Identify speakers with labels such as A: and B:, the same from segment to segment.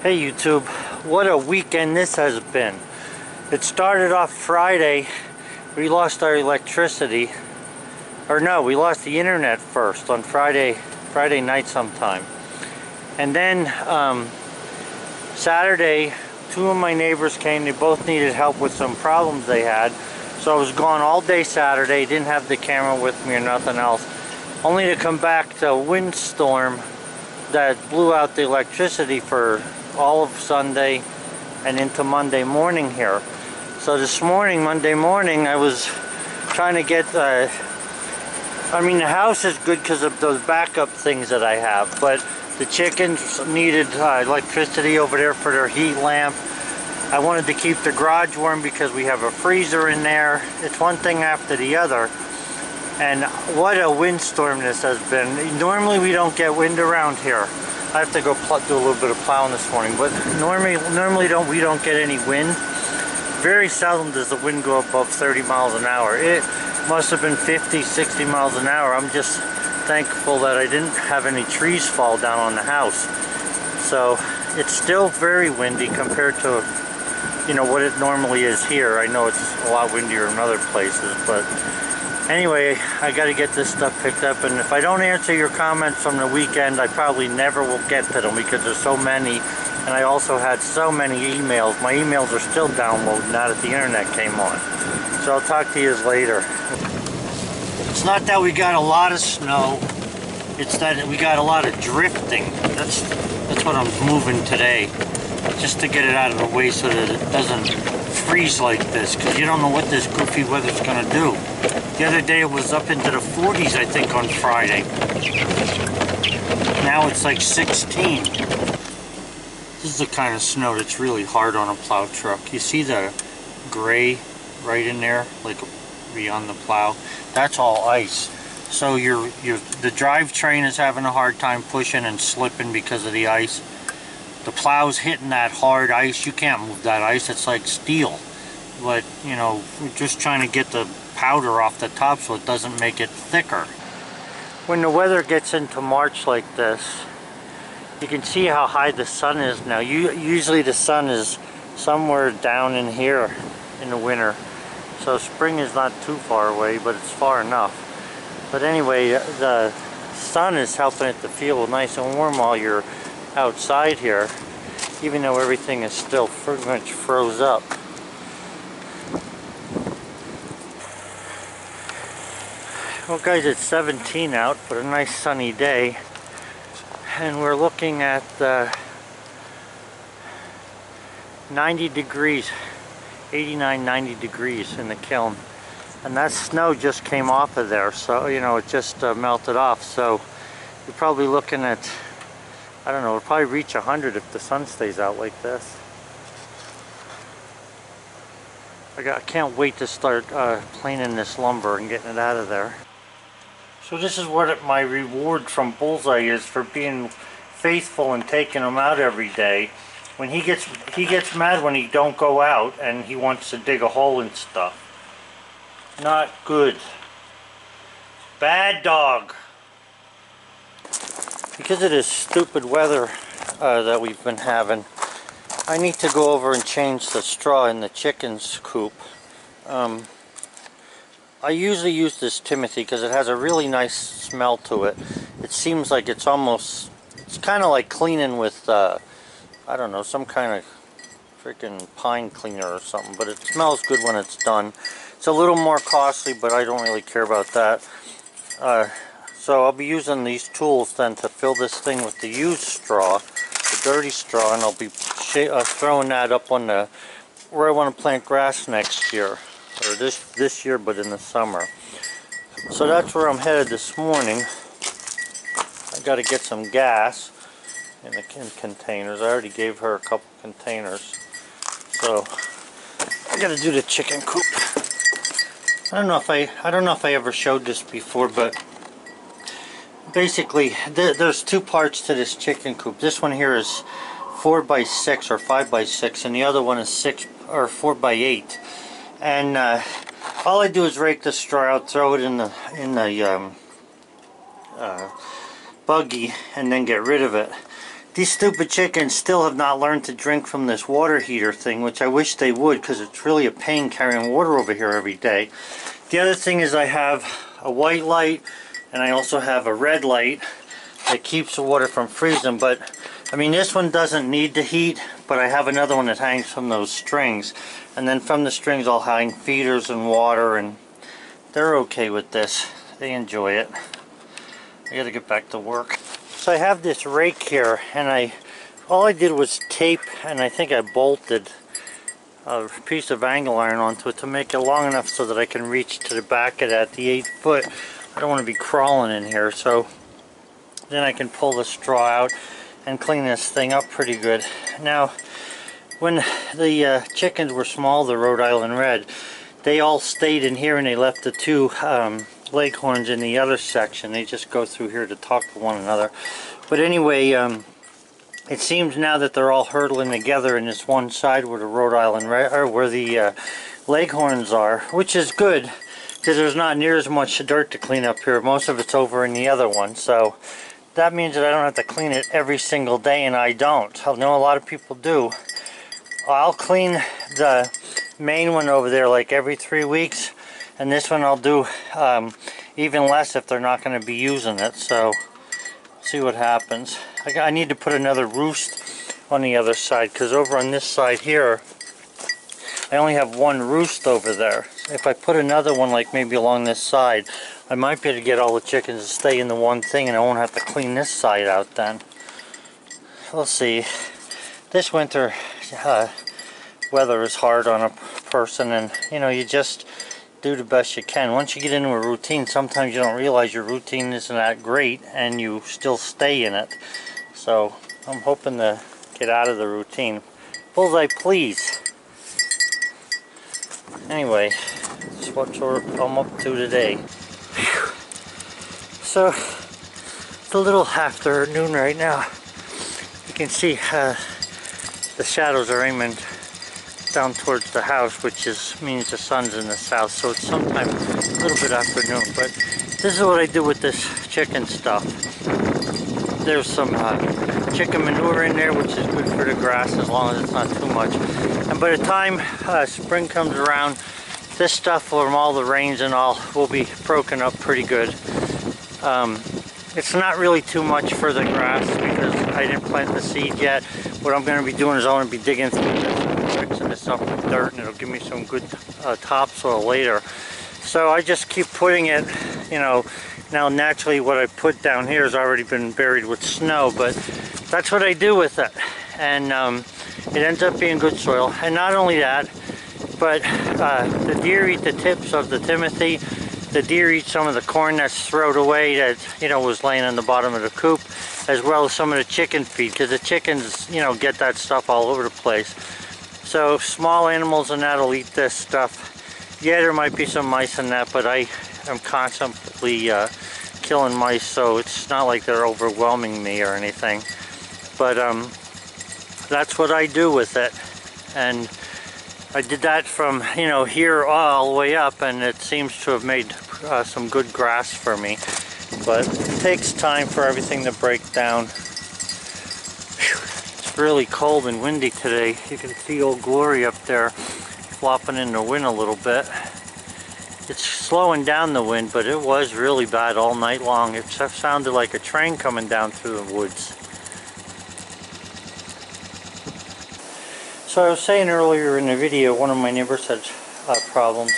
A: Hey YouTube, what a weekend this has been. It started off Friday. We lost our electricity. Or no, we lost the internet first on Friday night sometime. And then Saturday, two of my neighbors came. They both needed help with some problems they had. So I was gone all day Saturday, didn't have the camera with me or nothing else. Only to come back to a windstorm that blew out the electricity for all of Sunday and into Monday morning here. So this morning, Monday morning, I was trying to get the house is good because of those backup things that I have, but the chickens needed electricity over there for their heat lamp. I wanted to keep the garage warm because we have a freezer in there. It's one thing after the other. And what a windstorm this has been. Normally we don't get wind around here. I have to go do a little bit of plowing this morning, but normally we don't get any wind. Very seldom does the wind go above 30 miles an hour. It must have been 50, 60 miles an hour. I'm just thankful that I didn't have any trees fall down on the house. So it's still very windy compared to, you know, what it normally is here. I know it's a lot windier in other places, but anyway, I got to get this stuff picked up, and if I don't answer your comments from the weekend, I probably never will get to them because there's so many, and I also had so many emails. My emails are still downloading now that the internet came on. So I'll talk to you later. It's not that we got a lot of snow, it's that we got a lot of drifting. That's what I'm moving today, just to get it out of the way so that it doesn't freeze like this, because you don't know what this goofy weather's going to do. The other day it was up into the 40s, I think, on Friday. Now it's like 16. This is the kind of snow that's really hard on a plow truck. You see the gray right in there, like beyond the plow? That's all ice. So the drivetrain is having a hard time pushing and slipping because of the ice. The plow's hitting that hard ice. You can't move that ice. It's like steel. But, you know, we're just trying to get the powder off the top so it doesn't make it thicker. When the weather gets into March like this, you can see how high the sun is now. Usually the sun is somewhere down in here in the winter. So spring is not too far away, but it's far enough. But anyway, the sun is helping it to feel nice and warm while you're outside here, even though everything is still pretty much froze up. Well guys, it's 17 out, but a nice sunny day, and we're looking at 90 degrees, 89, 90 degrees in the kiln, and that snow just came off of there, so you know, it just melted off. So you're probably looking at, I don't know, it'll probably reach 100 if the sun stays out like this. I can't wait to start planing this lumber and getting it out of there. So this is what my reward from Bullseye is for being faithful and taking him out every day. When he gets mad when he don't go out and he wants to dig a hole and stuff. Not good. Bad dog. Because of this stupid weather that we've been having, I need to go over and change the straw in the chickens' coop. I usually use this Timothy because it has a really nice smell to it. It seems like it's kind of like cleaning with, I don't know, some kind of freaking pine cleaner or something, but it smells good when it's done. It's a little more costly, but I don't really care about that. So I'll be using these tools then to fill this thing with the used straw, the dirty straw, and I'll be throwing that up on where I want to plant grass next year, or this year, but in the summer. So that's where I'm headed this morning. I got to get some gas in containers. I already gave her a couple containers, so I got to do the chicken coop. I don't know if I ever showed this before, but basically there's two parts to this chicken coop. This one here is 4x6 or 5x6, and the other one is 6 or 4x8. And all I do is rake the straw out, throw it in the buggy, and then get rid of it. These stupid chickens still have not learned to drink from this water heater thing, which I wish they would, because it's really a pain carrying water over here every day. The other thing is I have a white light and I also have a red light that keeps the water from freezing. But I mean, this one doesn't need to heat, but I have another one that hangs from those strings, and then from the strings I'll hang feeders and water, and they're okay with this. They enjoy it. I gotta get back to work. So I have this rake here, and all I did was tape, and I think I bolted a piece of angle iron onto it to make it long enough so that I can reach to the back of that, the 8 foot. I don't want to be crawling in here, so then I can pull the straw out and clean this thing up pretty good. Now, when the chickens were small, the Rhode Island Red, they all stayed in here and they left the two leghorns in the other section. They just go through here to talk to one another. But anyway, it seems now that they're all hurtling together in this one side where the Rhode Island Red, or where the leghorns are, which is good because there's not near as much dirt to clean up here. Most of it's over in the other one, so that means that I don't have to clean it every single day, and I don't. I know a lot of people do. I'll clean the main one over there like every 3 weeks, and this one I'll do even less if they're not going to be using it, so see what happens. I need to put another roost on the other side, because over on this side here I only have one roost over there. If I put another one like maybe along this side, I might be able to get all the chickens to stay in the one thing, and I won't have to clean this side out then. We'll see. This winter weather is hard on a person, and you know, you just do the best you can. Once you get into a routine, sometimes you don't realize your routine isn't that great and you still stay in it. So I'm hoping to get out of the routine. Bullseye, please. Anyway, that's what I'm up to today. Whew. So it's a little afternoon right now. You can see the shadows are aiming down towards the house, which means the sun's in the south, so it's sometime a little bit afternoon. But this is what I do with this chicken stuff. There's some chicken manure in there, which is good for the grass as long as it's not too much. And by the time spring comes around, this stuff from all the rains and all will be broken up pretty good. It's not really too much for the grass because I didn't plant the seed yet. What I'm going to be doing is I'm going to be digging through this and mixing this up with dirt, and it'll give me some good topsoil later. So I just keep putting it, you know. Now naturally what I put down here has already been buried with snow, but that's what I do with it. And it ends up being good soil. And not only that, but the deer eat the tips of the timothy. The deer eat some of the corn that's thrown away that, you know, was laying on the bottom of the coop, as well as some of the chicken feed, because the chickens, you know, get that stuff all over the place. So small animals and that'll eat this stuff. Yeah, there might be some mice in that, but I am constantly killing mice, so it's not like they're overwhelming me or anything. But that's what I do with it. And I did that from, you know, here all the way up, and it seems to have made some good grass for me. But it takes time for everything to break down. Whew. It's really cold and windy today. You can see Old Glory up there flopping in the wind a little bit. It's slowing down the wind, but it was really bad all night long. It sounded like a train coming down through the woods. So I was saying earlier in the video, one of my neighbors had problems.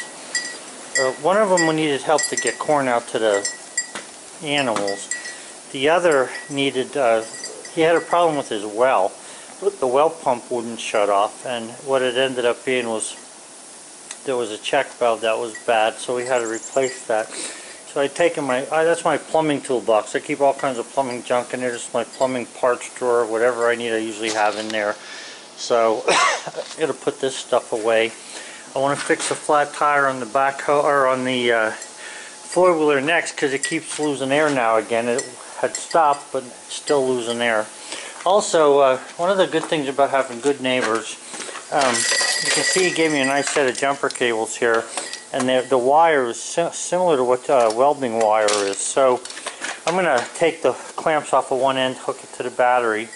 A: One of them needed help to get corn out to the animals. The other needed, he had a problem with his well. The well pump wouldn't shut off, and what it ended up being was there was a check valve that was bad, so we had to replace that. So I'd taken that's my plumbing toolbox. I keep all kinds of plumbing junk in there. Just my plumbing parts drawer, whatever I need I usually have in there. So I gotta put this stuff away. I want to fix a flat tire on the backhoe, or on the four-wheeler next, because it keeps losing air now again. It had stopped, but it's still losing air. Also, one of the good things about having good neighbors, you can see he gave me a nice set of jumper cables here, and the wire is similar to what welding wire is. So I'm going to take the clamps off of one end, hook it to the battery,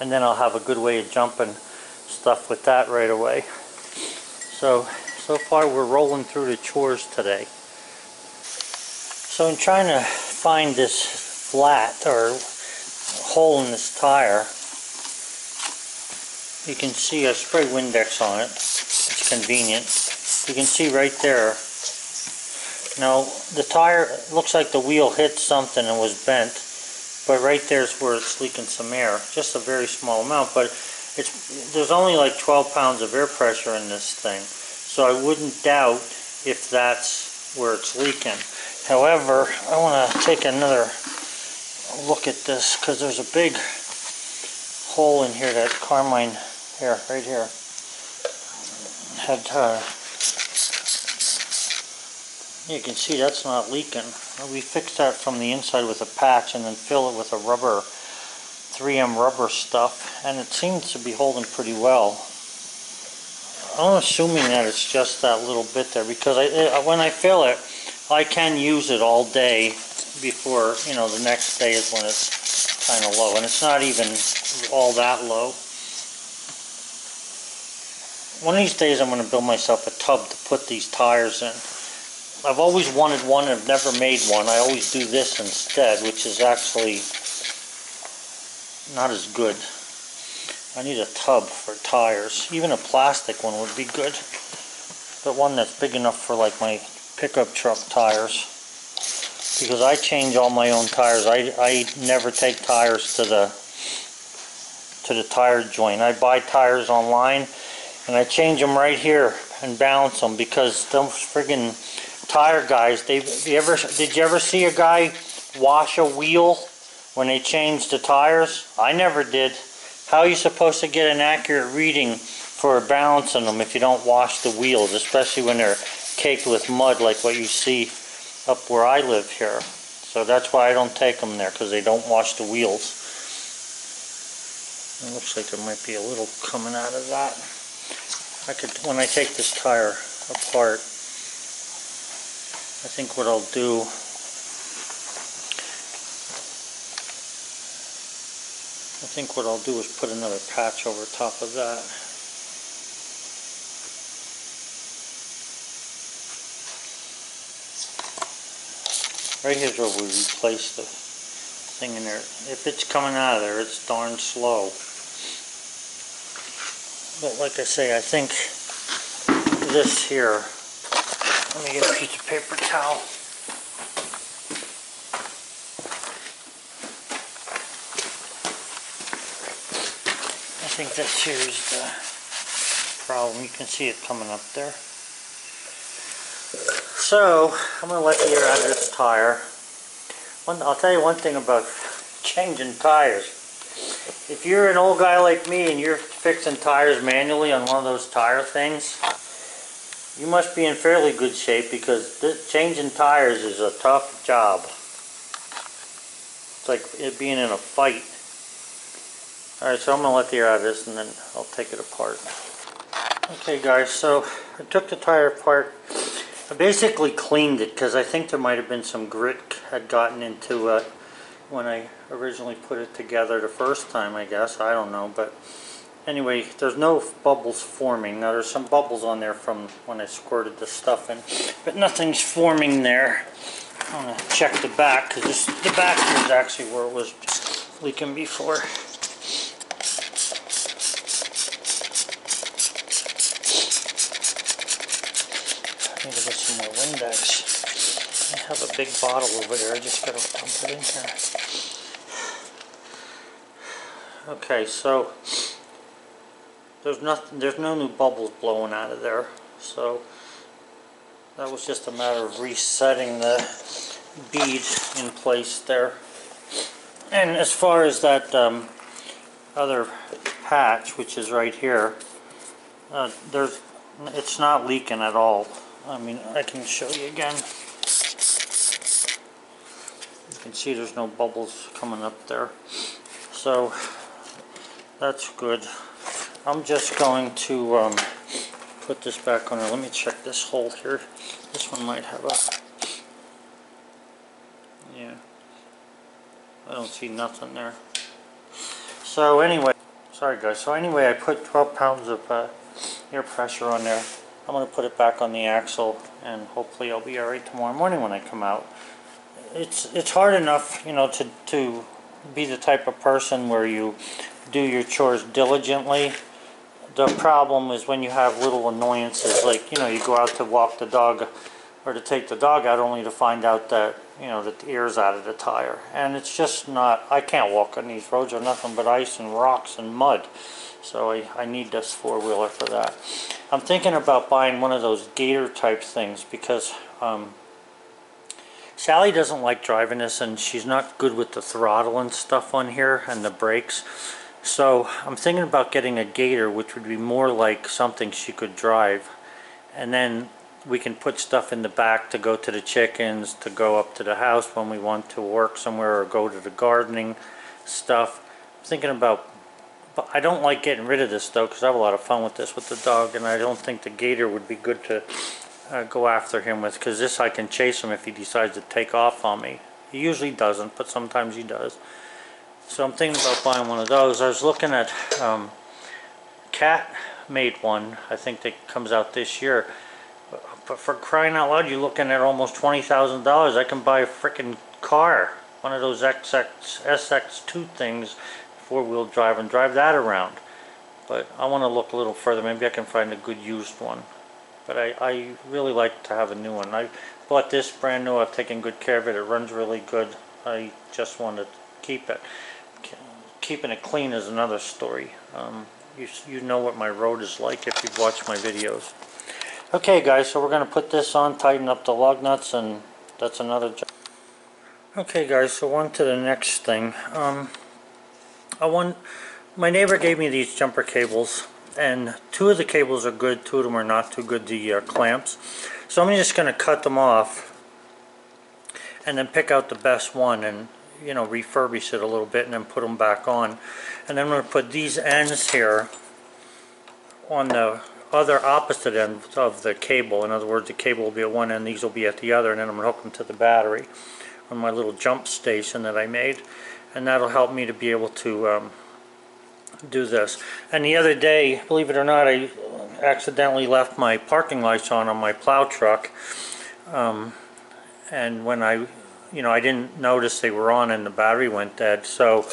A: and then I'll have a good way of jumping stuff with that right away. So far we're rolling through the chores today. So I'm trying to find this flat or hole in this tire. You can see I spray Windex on it. It's convenient. You can see right there. Now the tire looks like the wheel hit something and was bent, but right there's where it's leaking some air. Just a very small amount, but there's only like 12 pounds of air pressure in this thing, so I wouldn't doubt if that's where it's leaking. However, I want to take another look at this because there's a big hole in here that Carmine, here, right here, had you can see that's not leaking. We fixed that from the inside with a patch and then fill it with a rubber, 3M rubber stuff, and it seems to be holding pretty well. I'm assuming that it's just that little bit there because when I fill it, I can use it all day before, you know, the next day is when it's kind of low, and it's not even all that low. One of these days I'm going to build myself a tub to put these tires in. I've always wanted one and I've never made one. I always do this instead, which is actually not as good. I need a tub for tires. Even a plastic one would be good, but one that's big enough for like my pickup truck tires, because I change all my own tires. I never take tires to the tire joint. I buy tires online and I change them right here and balance them, because those friggin' tire guys, did you ever see a guy wash a wheel when they changed the tires? I never did. How are you supposed to get an accurate reading for balancing them if you don't wash the wheels, especially when they're caked with mud like what you see up where I live here? So that's why I don't take them there, because they don't wash the wheels. It looks like there might be a little coming out of that. When I take this tire apart, I think what I'll do, is put another patch over top of that. Right here's where we replace the thing in there. If it's coming out of there, it's darn slow. But like I say, I think this here, let me get a piece of paper towel. I think that here's the problem. You can see it coming up there. So I'm going to let the air out of this tire. I'll tell you one thing about changing tires. If you're an old guy like me and you're fixing tires manually on one of those tire things, you must be in fairly good shape, because changing tires is a tough job. It's like it being in a fight. Alright, so I'm going to let the air out of this and then I'll take it apart. Okay guys, so I took the tire apart. I basically cleaned it because I think there might have been some grit had gotten into it when I originally put it together the first time, I guess. I don't know, but anyway, there's no bubbles forming. Now there's some bubbles on there from when I squirted the stuff in, but nothing's forming there. I'm going to check the back, because the back here is actually where it was leaking before. I need to get some more Windex. I have a big bottle over there. I just got to dump it in here. Okay, so there's no new bubbles blowing out of there. So that was just a matter of resetting the bead in place there. And as far as that other patch, which is right here, it's not leaking at all. I mean, I can show you again. You can see there's no bubbles coming up there. So that's good. I'm just going to put this back on there. Let me check this hole here. This one might have a... yeah. I don't see nothing there. So anyway, Sorry guys. So anyway, I put 12 pounds of air pressure on there. I'm going to put it back on the axle, and hopefully I'll be alright tomorrow morning when I come out. It's hard enough, you know, to be the type of person where you do your chores diligently. The problem is when you have little annoyances, like, you know, you go out to walk the dog or to take the dog out only to find out that, you know, that the air's out of the tire. And it's just not, I can't walk on these roads or nothing but ice and rocks and mud. So I need this four-wheeler for that. I'm thinking about buying one of those gator type things because Sally doesn't like driving this, and she's not good with the throttle and stuff on here and the brakes. So I'm thinking about getting a gator, which would be more like something she could drive, and then we can put stuff in the back to go to the chickens, to go up to the house when we want to work somewhere or go to the gardening stuff. I'm thinking about, but I don't like getting rid of this though, because I have a lot of fun with this with the dog, and I don't think the gator would be good to go after him with, because this I can chase him if he decides to take off on me. He usually doesn't, but sometimes he does. So I'm thinking about buying one of those. I was looking at Cat made one. I think that comes out this year. But for crying out loud, you're looking at almost $20,000. I can buy a freaking car, one of those SX2 things, four-wheel drive, and drive that around. But I want to look a little further. Maybe I can find a good used one. But I really like to have a new one. I bought this brand new. I've taken good care of it. It runs really good. I just want to keep it. Keeping it clean is another story. You know what my road is like if you've watched my videos. Okay guys, so we're going to put this on, tighten up the lug nuts, and that's another job. Okay guys, so on to the next thing. My neighbor gave me these jumper cables, and two of the cables are good, two of them are not too good, the clamps. So I'm just going to cut them off and then pick out the best one and, you know, refurbish it a little bit and then put them back on. And then I'm going to put these ends here on the other opposite end of the cable. In other words, the cable will be at one end, these will be at the other, and then I'm going to hook them to the battery on my little jump station that I made. And that'll help me to be able to do this. And the other day, believe it or not, I accidentally left my parking lights on my plow truck, and when I didn't notice they were on and the battery went dead. So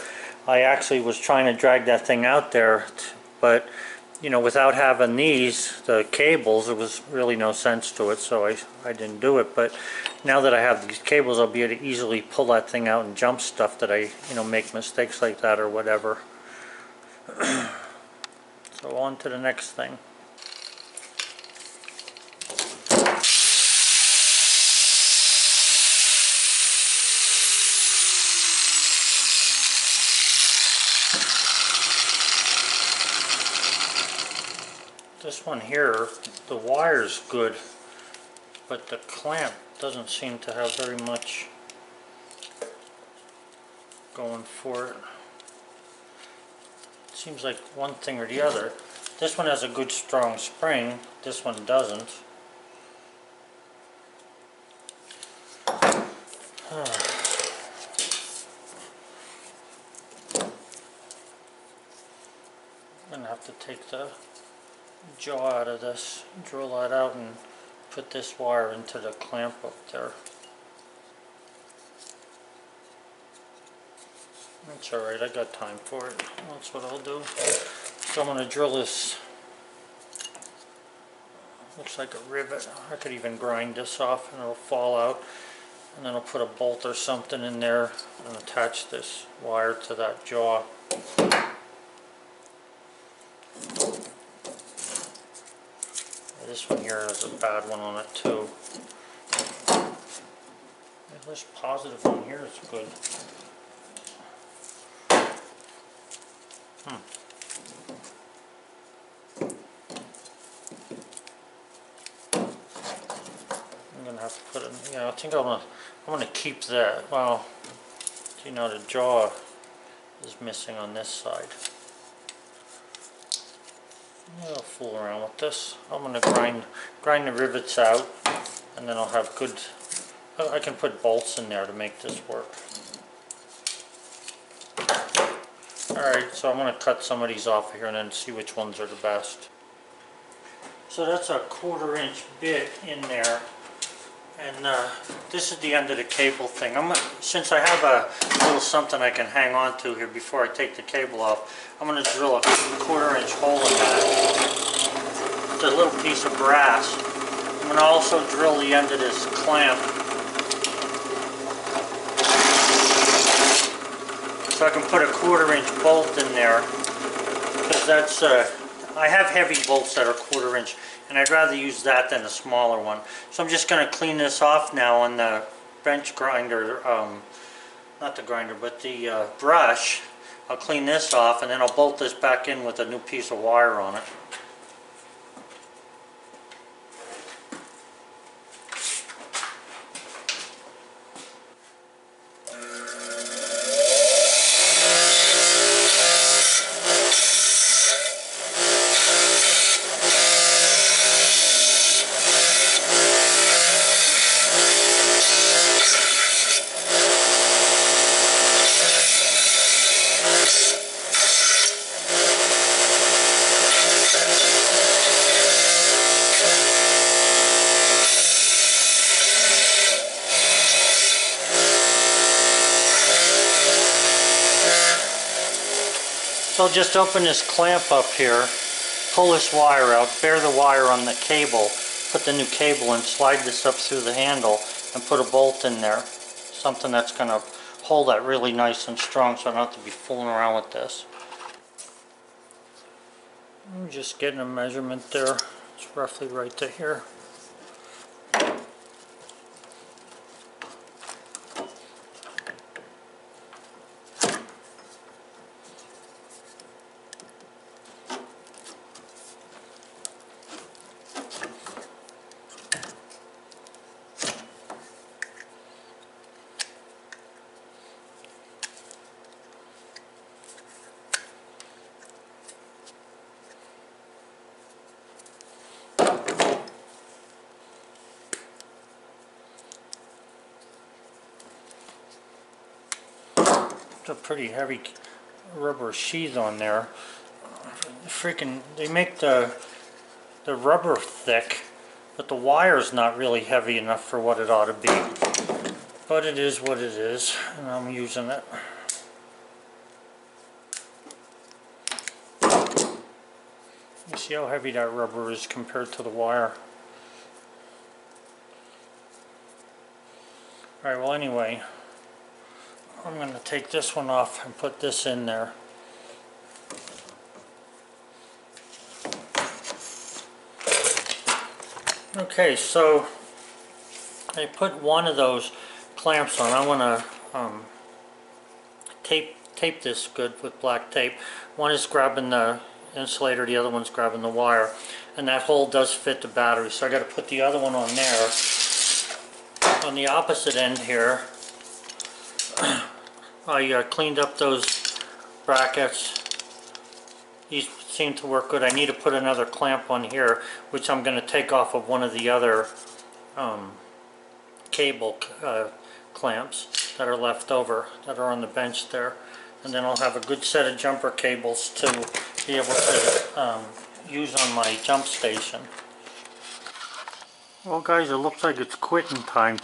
A: I actually was trying to drag that thing out there, but you know, without having the cables, there was really no sense to it, so I didn't do it. But now that I have these cables, I'll be able to easily pull that thing out and jump stuff that I, you know, make mistakes like that or whatever. So on to the next thing. This one here, the wire's good, but the clamp doesn't seem to have very much going for it. It seems like one thing or the other. This one has a good strong spring, this one doesn't. I'm going to have to take the jaw out of this, drill that out, and put this wire into the clamp up there. That's alright, I got time for it. That's what I'll do. So I'm going to drill this, looks like a rivet. I could even grind this off and it'll fall out, and then I'll put a bolt or something in there and attach this wire to that jaw. This one here has a bad one on it too. This positive one here is good. I'm gonna have to put it. Yeah, I think I'm gonna keep that. Well, you know, the jaw is missing on this side. I'll fool around with this. I'm going to grind the rivets out, and then I'll have good, I can put bolts in there to make this work. Alright, so I'm going to cut some of these off here and then see which ones are the best. So that's a 1/4-inch bit in there. And this is the end of the cable thing. Since I have a little something I can hang on to here before I take the cable off, I'm going to drill a 1/4-inch hole in that. It's a little piece of brass. I'm going to also drill the end of this clamp so I can put a 1/4-inch bolt in there, because that's I have heavy bolts that are 1/4-inch, and I'd rather use that than a smaller one. So I'm just going to clean this off now on the bench grinder, not the grinder, but the brush. I'll clean this off and then I'll bolt this back in with a new piece of wire on it. So just open this clamp up here, pull this wire out, bear the wire on the cable, put the new cable in, slide this up through the handle, and put a bolt in there. Something that's going to hold that really nice and strong so I don't have to be fooling around with this. I'm just getting a measurement there. It's roughly right to here. A pretty heavy rubber sheath on there. They make the rubber thick, but the wire's not really heavy enough for what it ought to be. But it is what it is, and I'm using it. You see how heavy that rubber is compared to the wire. Alright, well anyway, I'm going to take this one off and put this in there. Okay, so I put one of those clamps on. I want to tape this good with black tape. One is grabbing the insulator, the other one's grabbing the wire, and that hole does fit the battery, so I got to put the other one on there. On the opposite end here, I cleaned up those brackets. These seem to work good. I need to put another clamp on here, which I'm going to take off of one of the other cable clamps that are left over, that are on the bench there. And then I'll have a good set of jumper cables to be able to use on my jump station. Well guys, it looks like it's quitting time.